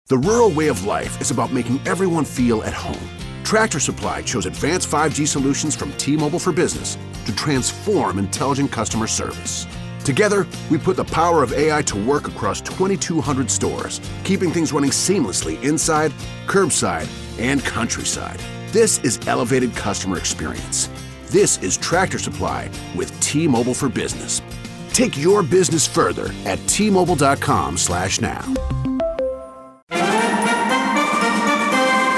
The rural way of life is about making everyone feel at home. Tractor Supply chose advanced 5G solutions from T-Mobile for Business to transform intelligent customer service. Together, we put the power of AI to work across 2,200 stores, keeping things running seamlessly inside, curbside, and countryside. This is elevated customer experience. This is Tractor Supply with T-Mobile for Business. Take your business further at T-Mobile.com/now.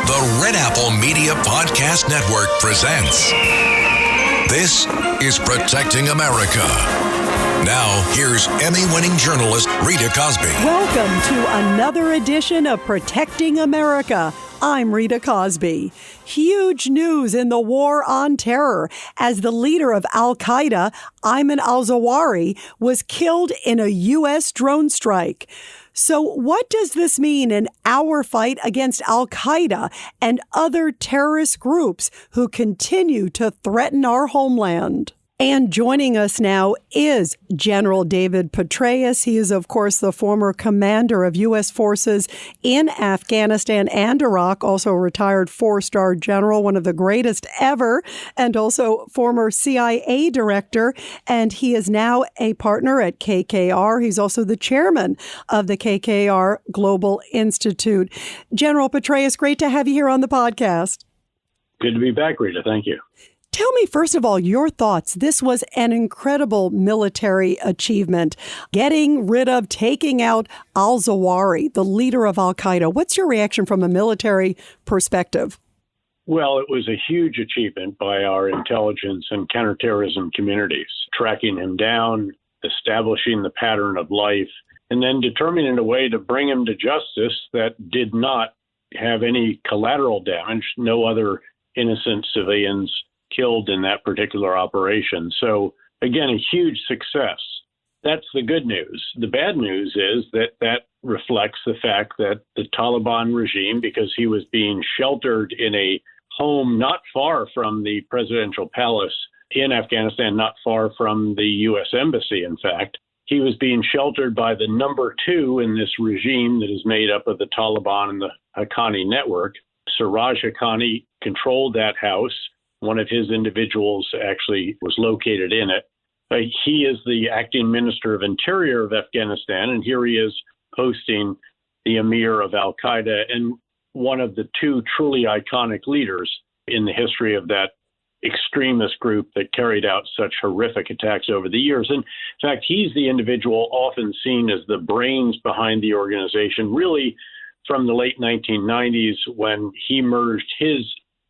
The Red Apple Media Podcast Network presents This is Protecting America. Now, here's Emmy-winning journalist Rita Cosby. Welcome to another edition of Protecting America. I'm Rita Cosby. Huge news in the war on terror as the leader of Al-Qaeda, Ayman Al-Zawahiri, was killed in a U.S. drone strike. So what does this mean in our fight against Al-Qaeda and other terrorist groups who continue to threaten our homeland? And joining us now is General David Petraeus. He is, of course, the former commander of U.S. forces in Afghanistan and Iraq, also a retired four-star general, one of the greatest ever, and also former CIA director. And he is now a partner at KKR. He's also the chairman of the KKR Global Institute. General Petraeus, great to have you here on the podcast. Good to be back, Rita. Thank you. Tell me, first of all, your thoughts. This was an incredible military achievement, taking out al-Zawahiri, the leader of al-Qaeda. What's your reaction from a military perspective? Well, it was a huge achievement by our intelligence and counterterrorism communities, tracking him down, establishing the pattern of life, and then determining a way to bring him to justice that did not have any collateral damage, no other innocent civilians killed in that particular operation. So, again, a huge success. That's the good news. The bad news is that reflects the fact that the Taliban regime, because he was being sheltered in a home not far from the presidential palace in Afghanistan, not far from the U.S. Embassy, in fact, he was being sheltered by the number two in this regime that is made up of the Taliban and the Haqqani network. Siraj Haqqani controlled that house. One of his individuals actually was located in it. He is the acting minister of interior of Afghanistan, and here he is hosting the emir of Al-Qaeda and one of the two truly iconic leaders in the history of that extremist group that carried out such horrific attacks over the years. And in fact, he's the individual often seen as the brains behind the organization, really from the late 1990s when he merged his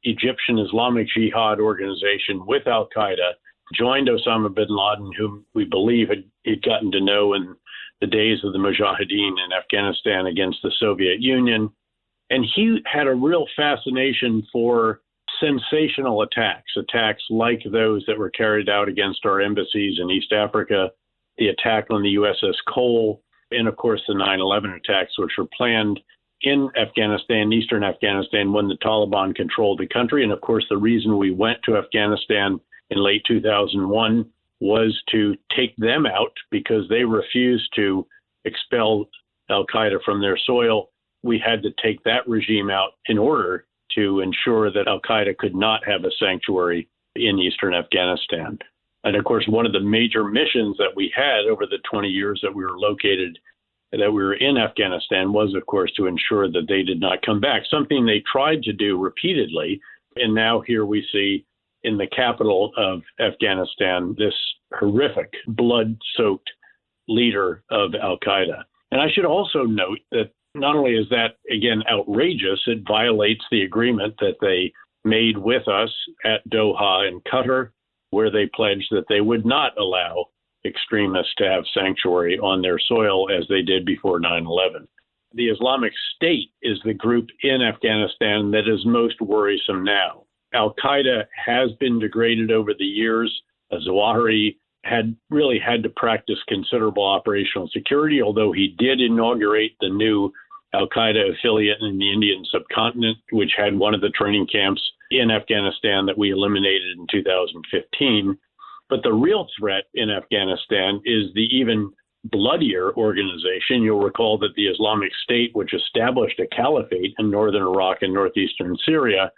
Egyptian Islamic Jihad organization with Al-Qaeda, joined Osama bin Laden, whom we believe he'd gotten to know in the days of the Mujahideen in Afghanistan against the Soviet Union. And he had a real fascination for sensational attacks like those that were carried out against our embassies in East Africa, the attack on the USS Cole, and of course the 9/11 attacks, which were planned in Afghanistan, eastern Afghanistan, when the Taliban controlled the country. And of course, the reason we went to Afghanistan in late 2001 was to take them out because they refused to expel Al-Qaeda from their soil. We had to take that regime out in order to ensure that Al-Qaeda could not have a sanctuary in eastern Afghanistan. And of course, one of the major missions that we had over the 20 years that we were in Afghanistan was, of course, to ensure that they did not come back, something they tried to do repeatedly. And now here we see in the capital of Afghanistan this horrific, blood-soaked leader of Al-Qaeda. And I should also note that not only is that, again, outrageous, it violates the agreement that they made with us at Doha in Qatar, where they pledged that they would not allow extremists to have sanctuary on their soil as they did before 9/11. The Islamic State is the group in Afghanistan that is most worrisome now. Al-Qaeda has been degraded over the years. Zawahiri had to practice considerable operational security, although he did inaugurate the new Al-Qaeda affiliate in the Indian subcontinent, which had one of the training camps in Afghanistan that we eliminated in 2015. But the real threat in Afghanistan is the even bloodier organization. You'll recall that the Islamic State, which established a caliphate in northern Iraq and northeastern Syria,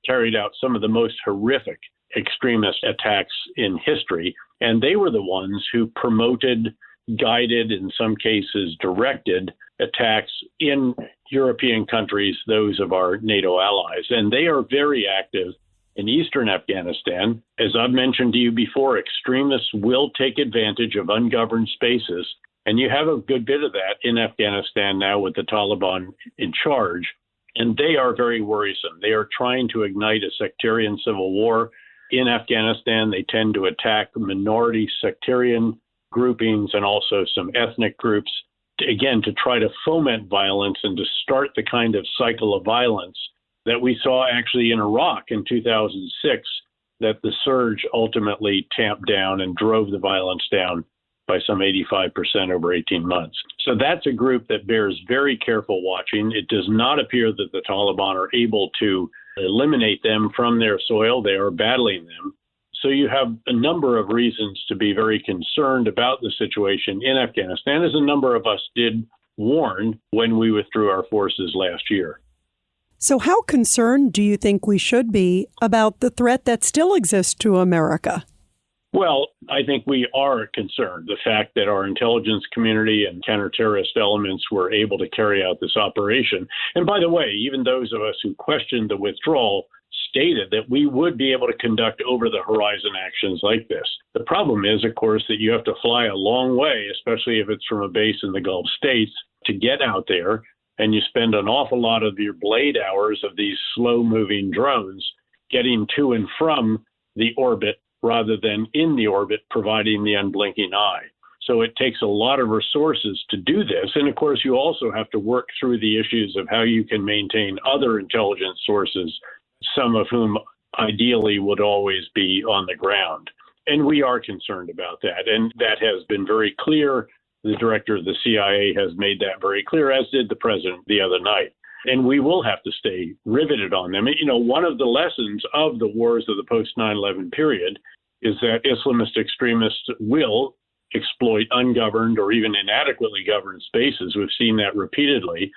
carried out some of the most horrific extremist attacks in history. And they were the ones who promoted, guided, in some cases directed attacks in European countries, those of our NATO allies. And they are very active in eastern Afghanistan. As I've mentioned to you before, extremists will take advantage of ungoverned spaces. And you have a good bit of that in Afghanistan now with the Taliban in charge. And they are very worrisome. They are trying to ignite a sectarian civil war in Afghanistan. They tend to attack minority sectarian groupings and also some ethnic groups, again, to try to foment violence and to start the kind of cycle of violence that we saw actually in Iraq in 2006, that the surge ultimately tamped down and drove the violence down by some 85% over 18 months. So that's a group that bears very careful watching. It does not appear that the Taliban are able to eliminate them from their soil. They are battling them. So you have a number of reasons to be very concerned about the situation in Afghanistan, as a number of us did warn when we withdrew our forces last year. So how concerned do you think we should be about the threat that still exists to America? Well, I think we are concerned. The fact that our intelligence community and counter-terrorist elements were able to carry out this operation. And by the way, even those of us who questioned the withdrawal stated that we would be able to conduct over-the-horizon actions like this. The problem is, of course, that you have to fly a long way, especially if it's from a base in the Gulf states, to get out there. And you spend an awful lot of your blade hours of these slow-moving drones getting to and from the orbit rather than in the orbit, providing the unblinking eye. So it takes a lot of resources to do this. And of course, you also have to work through the issues of how you can maintain other intelligence sources, some of whom ideally would always be on the ground. And we are concerned about that. And that has been very clear. The director of the CIA has made that very clear, as did the president the other night. And we will have to stay riveted on them. You know, one of the lessons of the wars of the post-9/11 period is that Islamist extremists will exploit ungoverned or even inadequately governed spaces. We've seen that repeatedly.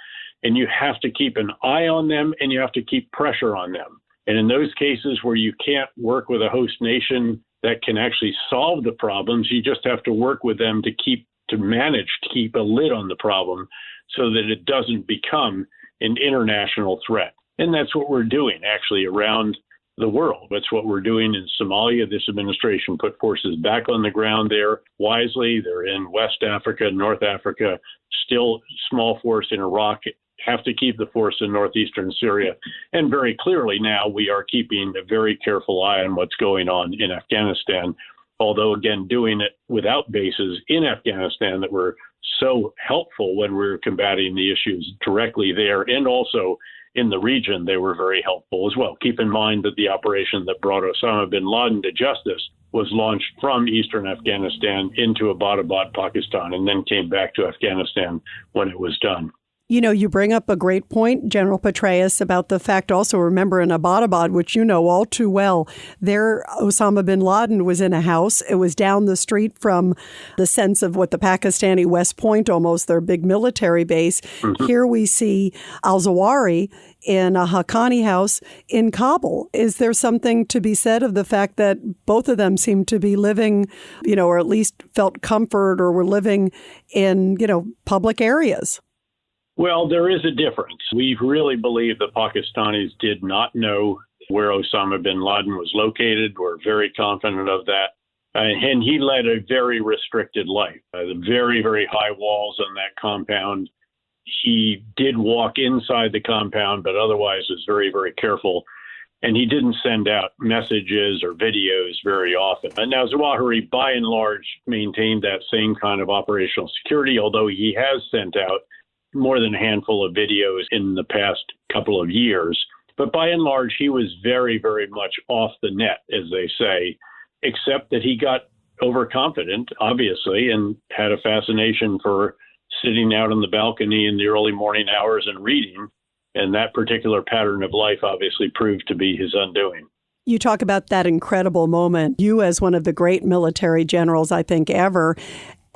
And you have to keep an eye on them, and you have to keep pressure on them. And in those cases where you can't work with a host nation that can actually solve the problems, you just have to work with them to manage to keep a lid on the problem so that it doesn't become an international threat. And that's what we're doing actually around the world. That's what we're doing in Somalia. This administration put forces back on the ground there wisely. They're in West Africa, North Africa, still small force in Iraq, have to keep the force in northeastern Syria. And very clearly now we are keeping a very careful eye on what's going on in Afghanistan. Although, again, doing it without bases in Afghanistan that were so helpful when we were combating the issues directly there, and also in the region, they were very helpful as well. Keep in mind that the operation that brought Osama bin Laden to justice was launched from eastern Afghanistan into Abbottabad, Pakistan, and then came back to Afghanistan when it was done. You know, you bring up a great point, General Petraeus, about the fact also, remember in Abbottabad, which you know all too well, there Osama bin Laden was in a house. It was down the street from the sense of what the Pakistani West Point, almost their big military base. Mm-hmm. Here we see Al-Zawahiri in a Haqqani house in Kabul. Is there something to be said of the fact that both of them seem to be living, you know, or at least felt comfort or were living in, you know, public areas? Well, there is a difference. We really believe the Pakistanis did not know where Osama bin Laden was located. We're very confident of that. And he led a very restricted life. Very, very high walls on that compound. He did walk inside the compound, but otherwise was very, very careful. And he didn't send out messages or videos very often. And now Zawahiri, by and large, maintained that same kind of operational security, although he has sent out more than a handful of videos in the past couple of years. But by and large, he was very, very much off the net, as they say, except that he got overconfident, obviously, and had a fascination for sitting out on the balcony in the early morning hours and reading. And that particular pattern of life obviously proved to be his undoing. You talk about that incredible moment. You, as one of the great military generals, I think, ever,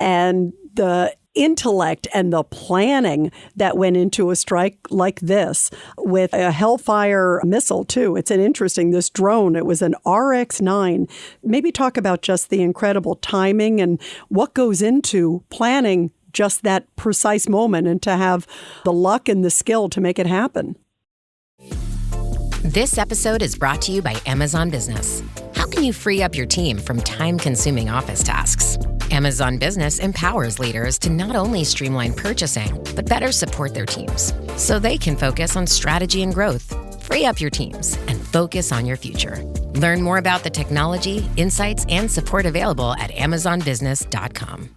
and the intellect and the planning that went into a strike like this with a Hellfire missile, too. It's this drone. It was an RX-9. Maybe talk about just the incredible timing and what goes into planning just that precise moment and to have the luck and the skill to make it happen. This episode is brought to you by Amazon Business. How can you free up your team from time-consuming office tasks? Amazon Business empowers leaders to not only streamline purchasing, but better support their teams so they can focus on strategy and growth. Free up your teams and focus on your future. Learn more about the technology, insights, and support available at amazonbusiness.com.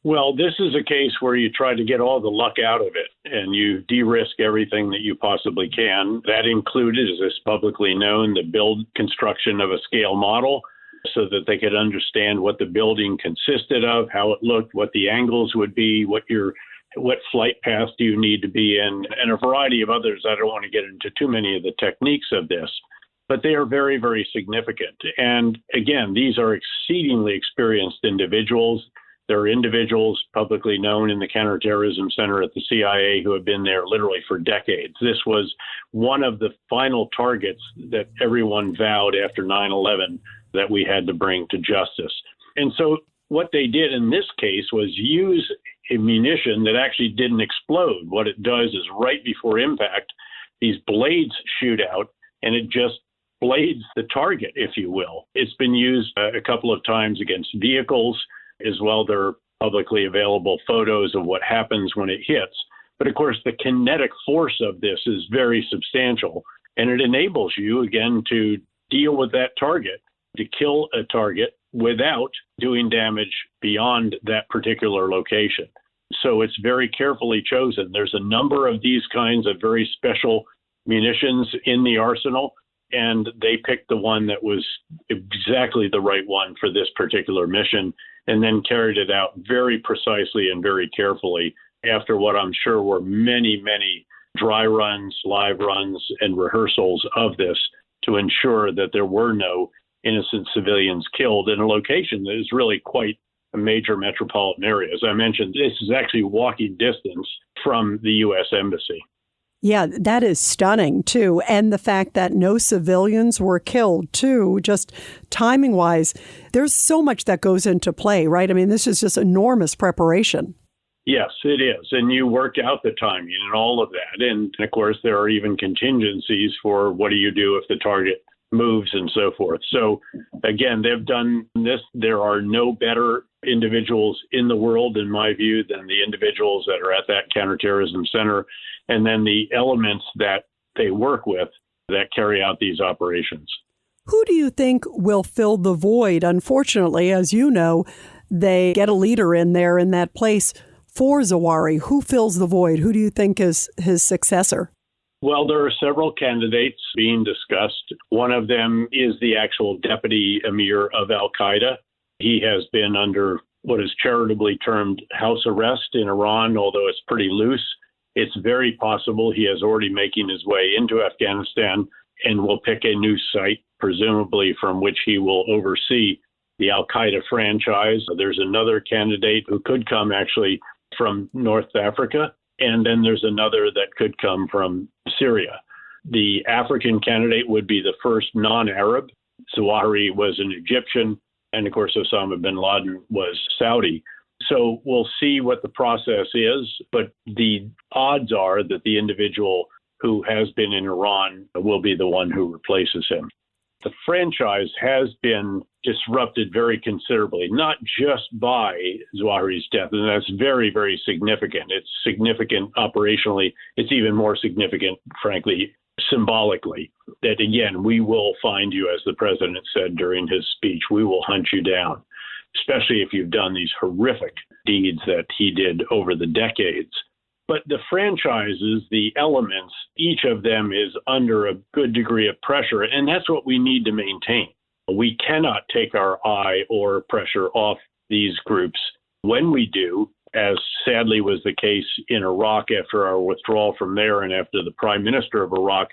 Well, this is a case where you try to get all the luck out of it and you de-risk everything that you possibly can. That included, as is publicly known, the construction of a scale model so that they could understand what the building consisted of, how it looked, what the angles would be, what flight path do you need to be in, and a variety of others. I don't want to get into too many of the techniques of this, but they are very, very significant. And again, these are exceedingly experienced individuals. There are individuals publicly known in the Counterterrorism Center at the CIA who have been there literally for decades. This was one of the final targets that everyone vowed after 9/11 that we had to bring to justice. And so what they did in this case was use a munition that actually didn't explode. What it does is right before impact, these blades shoot out and it just blades the target, if you will. It's been used a couple of times against vehicles as well. There are publicly available photos of what happens when it hits. But of course, the kinetic force of this is very substantial, and it enables you, again, to deal with that target, to kill a target without doing damage beyond that particular location. So it's very carefully chosen. There's a number of these kinds of very special munitions in the arsenal, and they picked the one that was exactly the right one for this particular mission, and then carried it out very precisely and very carefully after what I'm sure were many, many dry runs, live runs, and rehearsals of this to ensure that there were no innocent civilians killed in a location that is really quite a major metropolitan area. As I mentioned, this is actually walking distance from the U.S. Embassy. Yeah, that is stunning, too. And the fact that no civilians were killed, too, just timing-wise, there's so much that goes into play, right? I mean, this is just enormous preparation. Yes, it is. And you work out the timing and all of that. And, of course, there are even contingencies for what do you do if the target moves and so forth. So, again, they've done this. There are no better individuals in the world, in my view, than the individuals that are at that counterterrorism center, and then the elements that they work with that carry out these operations. Who do you think will fill the void? Unfortunately, as you know, they get a leader in there in that place for Zawahiri. Who fills the void? Who do you think is his successor? Well, there are several candidates being discussed. One of them is the actual deputy emir of Al-Qaeda. He has been under what is charitably termed house arrest in Iran, although it's pretty loose. It's very possible he is already making his way into Afghanistan and will pick a new site, presumably from which he will oversee the Al-Qaeda franchise. There's another candidate who could come actually from North Africa, and then there's another that could come from Syria. The African candidate would be the first non-Arab. Zawahiri was an Egyptian, and of course Osama bin Laden was Saudi. So we'll see what the process is, but the odds are that the individual who has been in Iran will be the one who replaces him. The franchise has been disrupted very considerably, not just by Zawahiri's death, and that's very, very significant. It's significant operationally. It's even more significant, frankly, symbolically, that, again, we will find you, as the president said during his speech, we will hunt you down, especially if you've done these horrific deeds that he did over the decades. But the franchises, the elements, each of them is under a good degree of pressure, and that's what we need to maintain. We cannot take our eye or pressure off these groups. When we do, as sadly was the case in Iraq after our withdrawal from there and after the prime minister of Iraq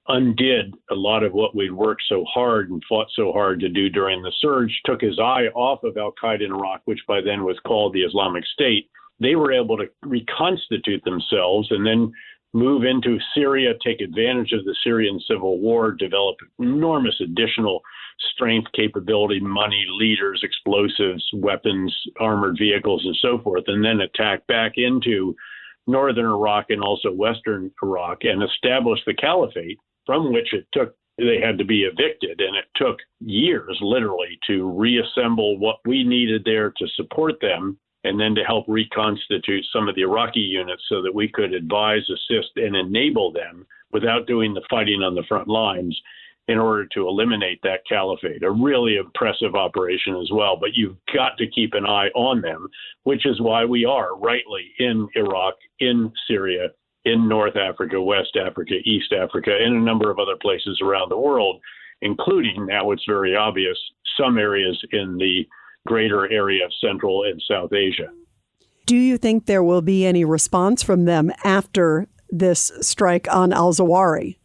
undid a lot of what we'd worked so hard and fought so hard to do during the surge, took his eye off of Al-Qaeda in Iraq, which by then was called the Islamic State. They were able to reconstitute themselves and then move into Syria, take advantage of the Syrian civil war, develop enormous additional strength, capability, money, leaders, explosives, weapons, armored vehicles, and so forth, and then attack back into northern Iraq and also western Iraq and establish the caliphate, from which they had to be evicted. And it took years, literally, to reassemble what we needed there to support them and then to help reconstitute some of the Iraqi units so that we could advise, assist, and enable them without doing the fighting on the front lines in order to eliminate that caliphate. A really impressive operation as well. But you've got to keep an eye on them, which is why we are rightly in Iraq, in Syria, in North Africa, West Africa, East Africa, and a number of other places around the world, including, now it's very obvious, some areas in the greater area of Central and South Asia. Do you think there will be any response from them after this strike on Al-Zawahiri?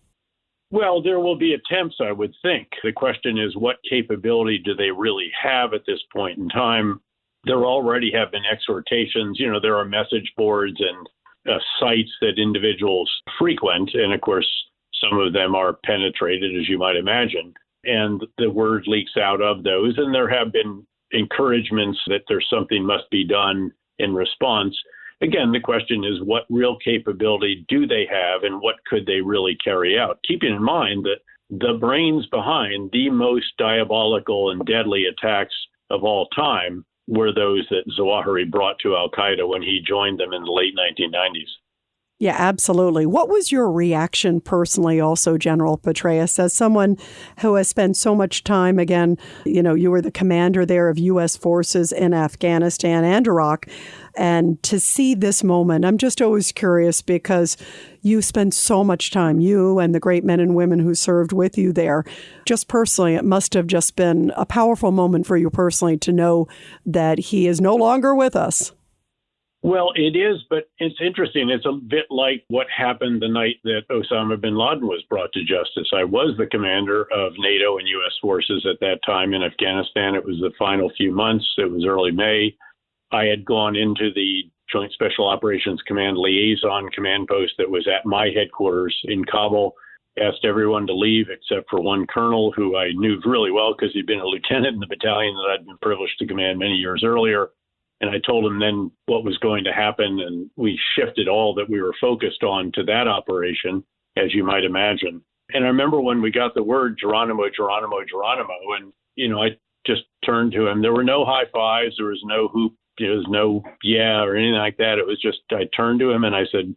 Well, there will be attempts, I would think. The question is, what capability do they really have at this point in time? There already have been exhortations. There are message boards and sites that individuals frequent. And of course, some of them are penetrated, as you might imagine. And the word leaks out of those. And there have been encouragements that there's something must be done in response. Again, the question is, what real capability do they have and what could they really carry out? Keeping in mind that the brains behind the most diabolical and deadly attacks of all time were those that Zawahiri brought to Al-Qaeda when he joined them in the late 1990s. Yeah, absolutely. What was your reaction personally also, General Petraeus, as someone who has spent so much time, again, you were the commander there of U.S. forces in Afghanistan and Iraq, and to see this moment, I'm just always curious because you spent so much time, you and the great men and women who served with you there. Just personally, it must have just been a powerful moment for you personally to know that he is no longer with us. Well, it is, but it's interesting. It's a bit like what happened the night that Osama bin Laden was brought to justice. I was the commander of NATO and U.S. forces at that time in Afghanistan. It was the final few months. It was early May. I had gone into the Joint Special Operations Command liaison command post that was at my headquarters in Kabul, asked everyone to leave except for one colonel who I knew really well because he'd been a lieutenant in the battalion that I'd been privileged to command many years earlier. And I told him then what was going to happen, and we shifted all that we were focused on to that operation, as you might imagine. And I remember when we got the word Geronimo, Geronimo, Geronimo, and, I just turned to him. There were no high fives. There was no hoop. There was no yeah or anything like that. It was just, I turned to him and I said,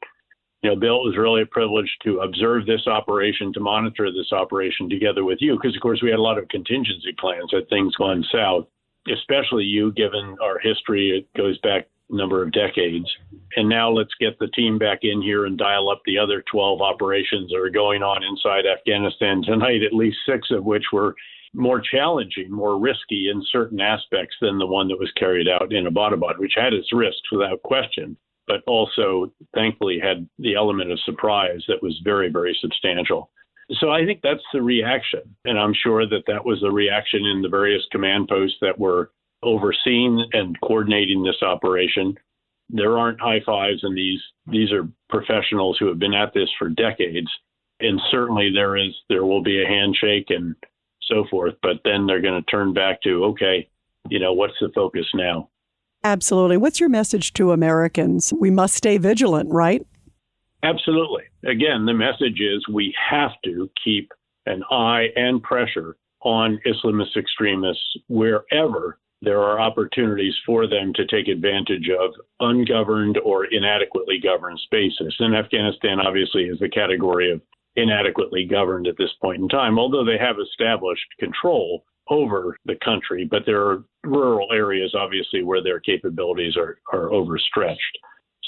Bill, it was really a privilege to observe this operation, to monitor this operation together with you, because, of course, we had a lot of contingency plans had things gone south. Especially you, given our history, it goes back a number of decades. And now let's get the team back in here and dial up the other 12 operations that are going on inside Afghanistan tonight, at least 6 of which were more challenging, more risky in certain aspects than the one that was carried out in Abbottabad, which had its risks without question, but also thankfully had the element of surprise that was very, very substantial. So I think that's the reaction. And I'm sure that that was the reaction in the various command posts that were overseeing and coordinating this operation. There aren't high fives in these. These are professionals who have been at this for decades. And certainly there will be a handshake and so forth. But then they're going to turn back to, okay, what's the focus now? Absolutely. What's your message to Americans? We must stay vigilant, right? Absolutely. Again, the message is we have to keep an eye and pressure on Islamist extremists wherever there are opportunities for them to take advantage of ungoverned or inadequately governed spaces. And Afghanistan obviously is the category of inadequately governed at this point in time, although they have established control over the country. But there are rural areas, obviously, where their capabilities are overstretched.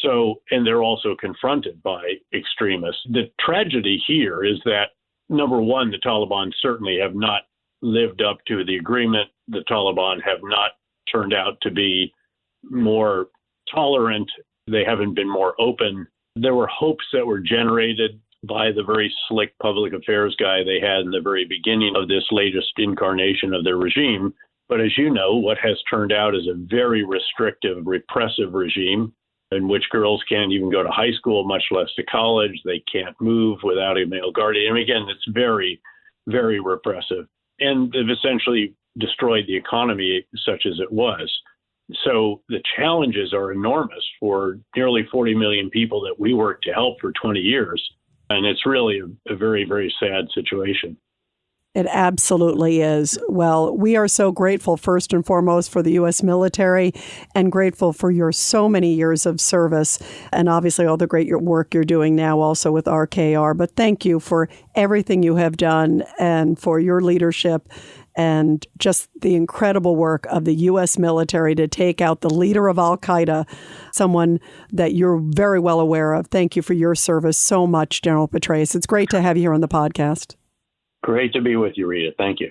So, and they're also confronted by extremists. The tragedy here is that, number one, the Taliban certainly have not lived up to the agreement. The Taliban have not turned out to be more tolerant. They haven't been more open. There were hopes that were generated by the very slick public affairs guy they had in the very beginning of this latest incarnation of their regime. But as you know, what has turned out is a very restrictive, repressive regime in which girls can't even go to high school, much less to college. They can't move without a male guardian. And again, it's very, very repressive. And they've essentially destroyed the economy such as it was. So the challenges are enormous for nearly 40 million people that we worked to help for 20 years. And it's really a very, very sad situation. It absolutely is. Well, we are so grateful, first and foremost, for the U.S. military and grateful for your so many years of service and obviously all the great work you're doing now also with RKR. But thank you for everything you have done and for your leadership and just the incredible work of the U.S. military to take out the leader of Al-Qaeda, someone that you're very well aware of. Thank you for your service so much, General Petraeus. It's great to have you here on the podcast. Great to be with you, Rita. Thank you.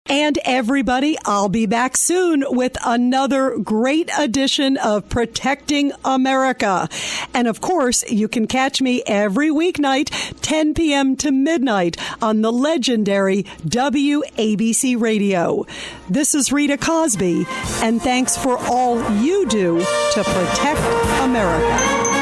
And everybody, I'll be back soon with another great edition of Protecting America. And of course, you can catch me every weeknight, 10 p.m. to midnight on the legendary WABC Radio. This is Rita Cosby, and thanks for all you do to protect America.